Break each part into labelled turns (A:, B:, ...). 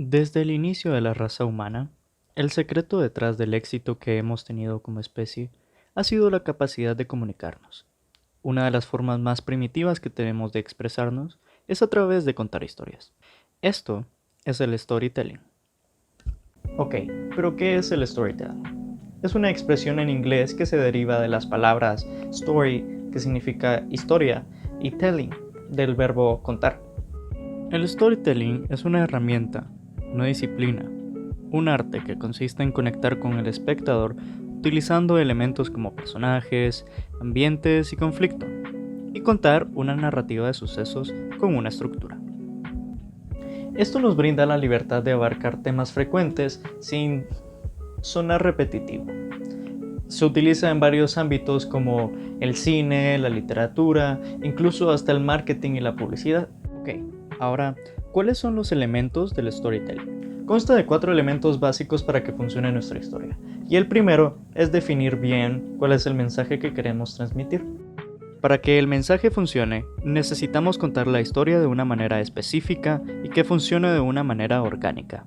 A: Desde el inicio de la raza humana, el secreto detrás del éxito que hemos tenido como especie ha sido la capacidad de comunicarnos. Una de las formas más primitivas que tenemos de expresarnos es a través de contar historias. Esto es el storytelling. Ok, pero ¿qué es el storytelling? Es una expresión en inglés que se deriva de las palabras story, que significa historia, y telling, del verbo contar. El storytelling es una herramienta, una disciplina, un arte que consiste en conectar con el espectador utilizando elementos como personajes, ambientes y conflicto, y contar una narrativa de sucesos con una estructura. Esto nos brinda la libertad de abarcar temas frecuentes sin sonar repetitivo. Se utiliza en varios ámbitos como el cine, la literatura, incluso hasta el marketing y la publicidad. Ok, ahora, ¿cuáles son los elementos del storytelling? Consta de 4 elementos básicos para que funcione nuestra historia, y el primero es definir bien cuál es el mensaje que queremos transmitir. Para que el mensaje funcione, necesitamos contar la historia de una manera específica y que funcione de una manera orgánica.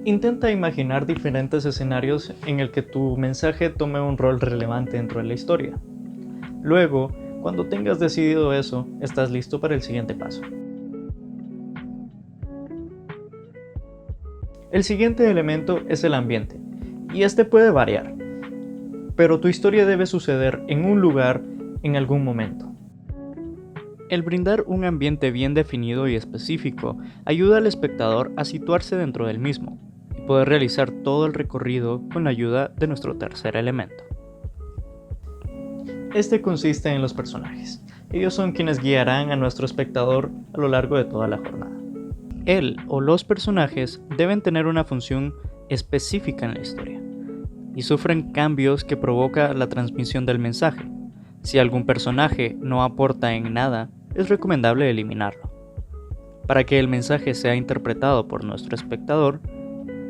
A: Intenta imaginar diferentes escenarios en el que tu mensaje tome un rol relevante dentro de la historia. Luego, cuando tengas decidido eso, estás listo para el siguiente paso. El siguiente elemento es el ambiente, y este puede variar, pero tu historia debe suceder en un lugar en algún momento. El brindar un ambiente bien definido y específico ayuda al espectador a situarse dentro del mismo y poder realizar todo el recorrido con la ayuda de nuestro tercer elemento. Este consiste en los personajes. Ellos son quienes guiarán a nuestro espectador a lo largo de toda la jornada. Él o los personajes deben tener una función específica en la historia y sufren cambios que provoca la transmisión del mensaje. Si algún personaje no aporta en nada, es recomendable eliminarlo. Para que el mensaje sea interpretado por nuestro espectador,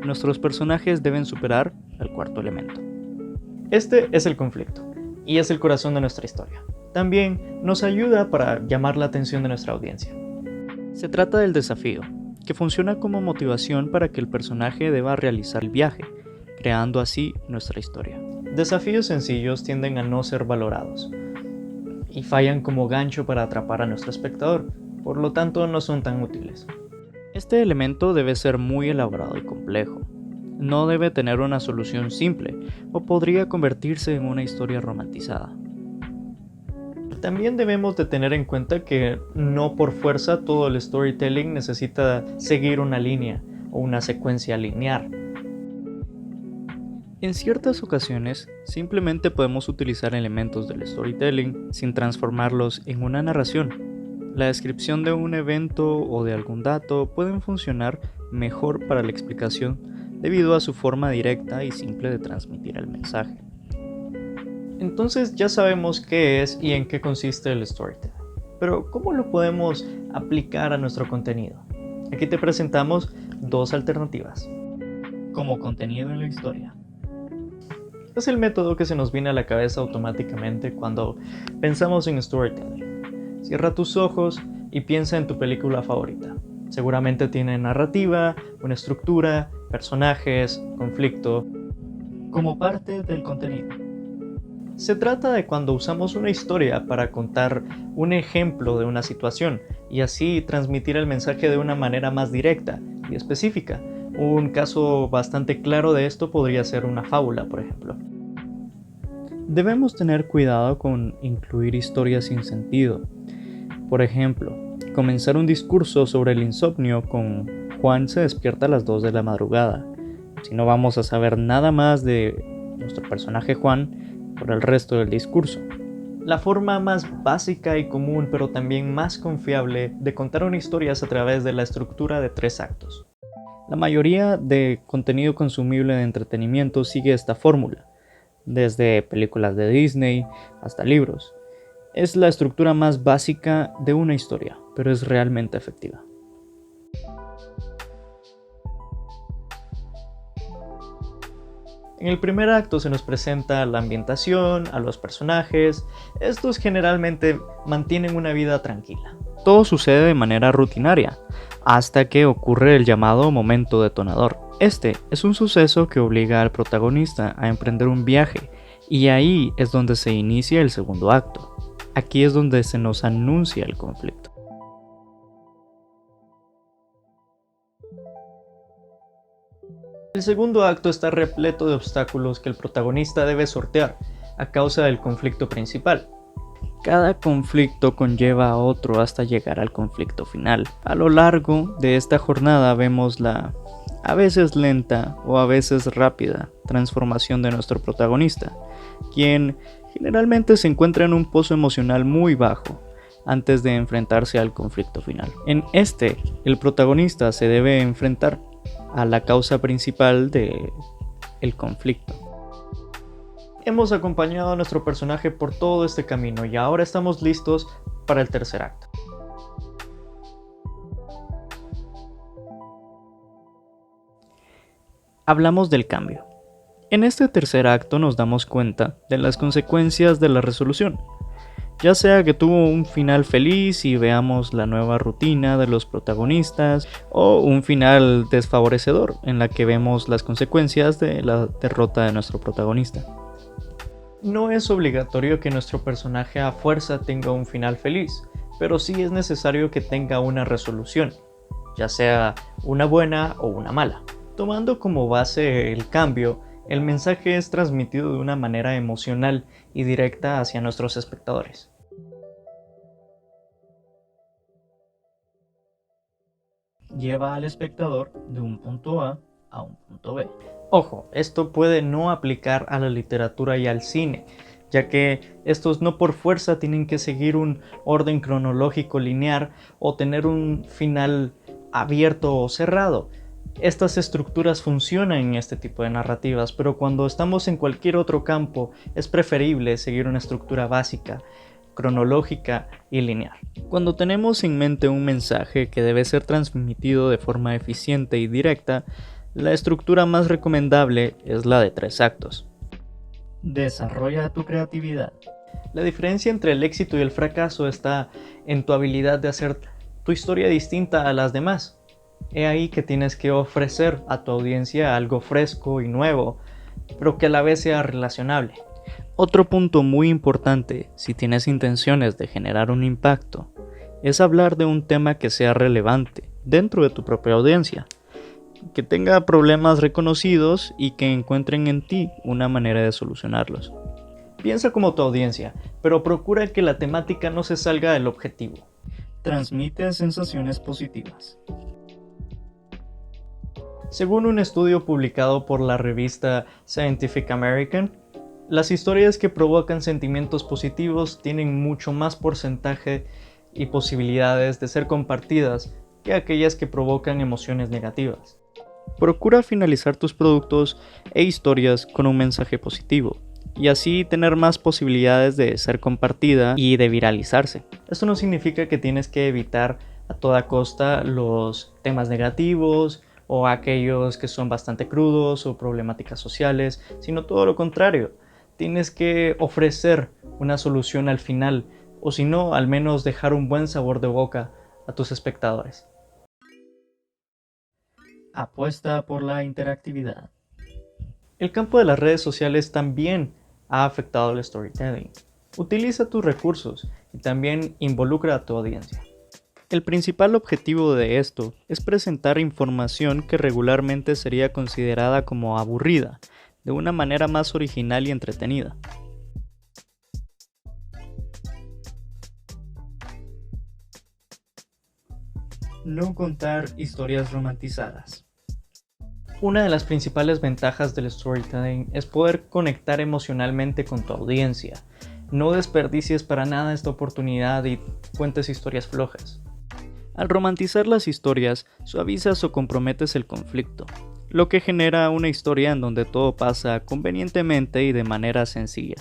A: nuestros personajes deben superar al cuarto elemento. Este es el conflicto, y es el corazón de nuestra historia. También nos ayuda para llamar la atención de nuestra audiencia. Se trata del desafío, que funciona como motivación para que el personaje deba realizar el viaje, creando así nuestra historia. Desafíos sencillos tienden a no ser valorados y fallan como gancho para atrapar a nuestro espectador, por lo tanto no son tan útiles. Este elemento debe ser muy elaborado y complejo. No debe tener una solución simple o podría convertirse en una historia romantizada. También debemos de tener en cuenta que no por fuerza todo el storytelling necesita seguir una línea o una secuencia lineal. En ciertas ocasiones, simplemente podemos utilizar elementos del storytelling sin transformarlos en una narración. La descripción de un evento o de algún dato pueden funcionar mejor para la explicación debido a su forma directa y simple de transmitir el mensaje. Entonces ya sabemos qué es y en qué consiste el storytelling. Pero ¿cómo lo podemos aplicar a nuestro contenido? Aquí te presentamos 2 alternativas. Como contenido en la historia. Es el método que se nos viene a la cabeza automáticamente cuando pensamos en storytelling. Cierra tus ojos y piensa en tu película favorita. Seguramente tiene narrativa, una estructura, personajes, conflicto, como parte del contenido. Se trata de cuando usamos una historia para contar un ejemplo de una situación y así transmitir el mensaje de una manera más directa y específica. Un caso bastante claro de esto podría ser una fábula, por ejemplo. Debemos tener cuidado con incluir historias sin sentido. Por ejemplo, comenzar un discurso sobre el insomnio con Juan se despierta a las 2 de la madrugada. Si no vamos a saber nada más de nuestro personaje Juan por el resto del discurso. La forma más básica y común, pero también más confiable de contar una historia es a través de la estructura de 3 actos. La mayoría de contenido consumible de entretenimiento sigue esta fórmula, desde películas de Disney hasta libros. Es la estructura más básica de una historia, pero es realmente efectiva. En el primer acto se nos presenta la ambientación, a los personajes. Estos generalmente mantienen una vida tranquila. Todo sucede de manera rutinaria, hasta que ocurre el llamado momento detonador. Este es un suceso que obliga al protagonista a emprender un viaje, y ahí es donde se inicia el segundo acto. Aquí es donde se nos anuncia el conflicto. El segundo acto está repleto de obstáculos que el protagonista debe sortear a causa del conflicto principal. Cada conflicto conlleva a otro hasta llegar al conflicto final. A lo largo de esta jornada vemos la, a veces lenta o a veces rápida, transformación de nuestro protagonista, quien generalmente se encuentra en un pozo emocional muy bajo antes de enfrentarse al conflicto final. En este, el protagonista se debe enfrentar a la causa principal del conflicto. Hemos acompañado a nuestro personaje por todo este camino y ahora estamos listos para el tercer acto. Hablamos del cambio. En este tercer acto nos damos cuenta de las consecuencias de la resolución, ya sea que tuvo un final feliz y veamos la nueva rutina de los protagonistas, o un final desfavorecedor en la que vemos las consecuencias de la derrota de nuestro protagonista. No es obligatorio que nuestro personaje a fuerza tenga un final feliz, pero sí es necesario que tenga una resolución, ya sea una buena o una mala. Tomando como base el cambio, el mensaje es transmitido de una manera emocional y directa hacia nuestros espectadores. Lleva al espectador de un punto A un punto B. Ojo, esto puede no aplicar a la literatura y al cine, ya que estos no por fuerza tienen que seguir un orden cronológico lineal o tener un final abierto o cerrado. Estas estructuras funcionan en este tipo de narrativas, pero cuando estamos en cualquier otro campo es preferible seguir una estructura básica, cronológica y lineal. Cuando tenemos en mente un mensaje que debe ser transmitido de forma eficiente y directa, la estructura más recomendable es la de 3 actos. Desarrolla tu creatividad. La diferencia entre el éxito y el fracaso está en tu habilidad de hacer tu historia distinta a las demás. He ahí que tienes que ofrecer a tu audiencia algo fresco y nuevo, pero que a la vez sea relacionable. Otro punto muy importante, si tienes intenciones de generar un impacto, es hablar de un tema que sea relevante dentro de tu propia audiencia, que tenga problemas reconocidos y que encuentren en ti una manera de solucionarlos. Piensa como tu audiencia, pero procura que la temática no se salga del objetivo. Transmite sensaciones positivas. Según un estudio publicado por la revista Scientific American, las historias que provocan sentimientos positivos tienen mucho más porcentaje y posibilidades de ser compartidas que aquellas que provocan emociones negativas. Procura finalizar tus productos e historias con un mensaje positivo, y así tener más posibilidades de ser compartida y de viralizarse. Esto no significa que tienes que evitar a toda costa los temas negativos o aquellos que son bastante crudos o problemáticas sociales, sino todo lo contrario. Tienes que ofrecer una solución al final, o si no, al menos dejar un buen sabor de boca a tus espectadores. Apuesta por la interactividad. El campo de las redes sociales también ha afectado el storytelling. Utiliza tus recursos y también involucra a tu audiencia. El principal objetivo de esto es presentar información que regularmente sería considerada como aburrida, de una manera más original y entretenida. No contar historias romantizadas. Una de las principales ventajas del storytelling es poder conectar emocionalmente con tu audiencia. No desperdicies para nada esta oportunidad y cuentes historias flojas. Al romantizar las historias, suavizas o comprometes el conflicto, lo que genera una historia en donde todo pasa convenientemente y de manera sencilla,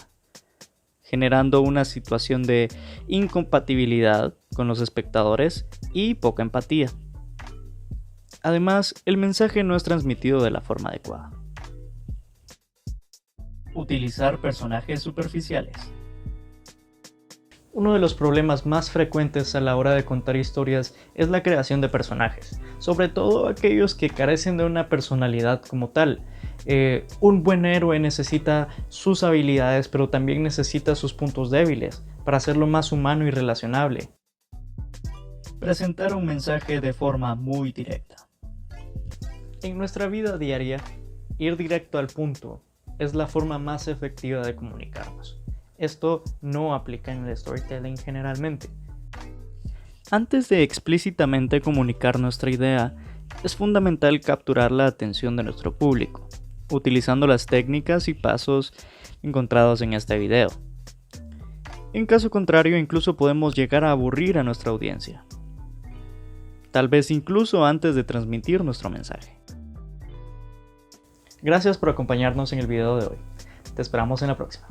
A: generando una situación de incompatibilidad con los espectadores y poca empatía. Además, el mensaje no es transmitido de la forma adecuada. Utilizar personajes superficiales. Uno de los problemas más frecuentes a la hora de contar historias es la creación de personajes, sobre todo aquellos que carecen de una personalidad como tal. Un buen héroe necesita sus habilidades, pero también necesita sus puntos débiles para hacerlo más humano y relacionable. Presentar un mensaje de forma muy directa. En nuestra vida diaria, ir directo al punto es la forma más efectiva de comunicarnos. Esto no aplica en el storytelling generalmente. Antes de explícitamente comunicar nuestra idea, es fundamental capturar la atención de nuestro público, utilizando las técnicas y pasos encontrados en este video. En caso contrario, incluso podemos llegar a aburrir a nuestra audiencia, tal vez incluso antes de transmitir nuestro mensaje. Gracias por acompañarnos en el video de hoy. Te esperamos en la próxima.